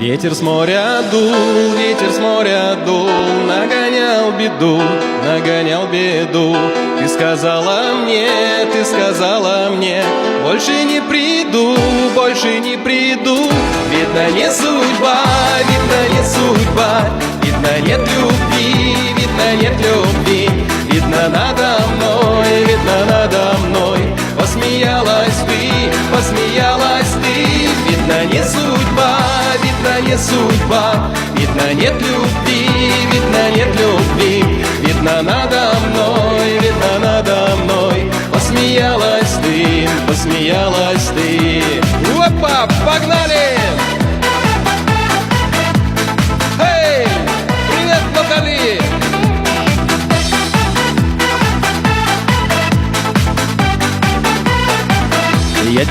Ветер с моря дул, ветер с моря дул, нагонял беду. Ты сказала мне, больше не приду. Видно, не судьба, видно, нет любви, видно, надо мной посмеялась ты. Видно, не судьба, видно, нет любви, видно, надо мной посмеялась ты. Опа, погнали! Эй, привет, Натали! Я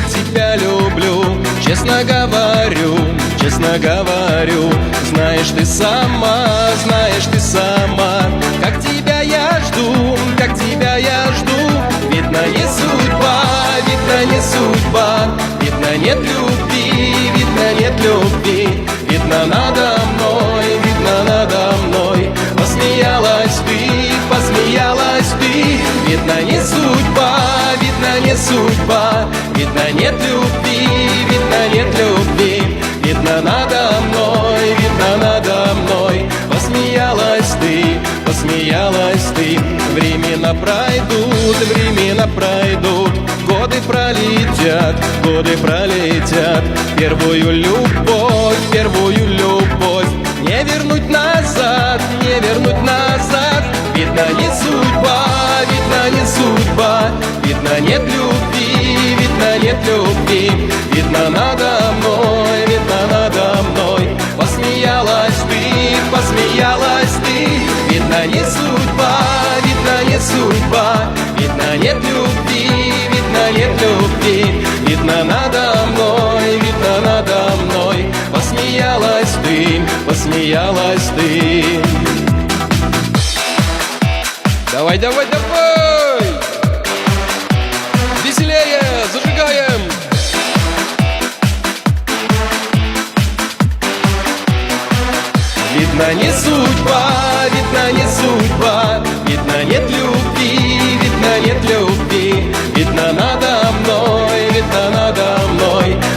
тебя люблю, честно говорю. Знаешь ты сама, как тебя я жду. Видно, не судьба, видно, нет любви, видно, надо мной посмеялась ты. Видно, не судьба, видно, нет любви, видно, надо мной посмеялась ты. Времена пройдут, годы пролетят. Первую любовь не вернуть назад. Видно, не судьба, видно, нет любви, видно, надо мной посмеялась ты. Видно, не судьба, видно, нет любви, видно, надо мной посмеялась ты. Давай! Веселее, зажигаем! Видно, не судьба, видно, нет любви, видно, надо мной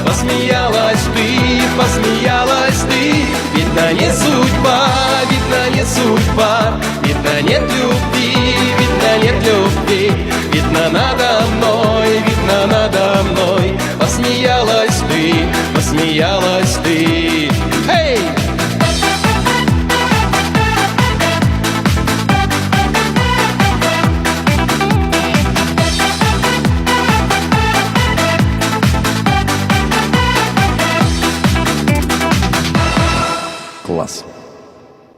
посмеялась ты. Видно, не судьба, видно, нет любви, видно, надо мной посмеялась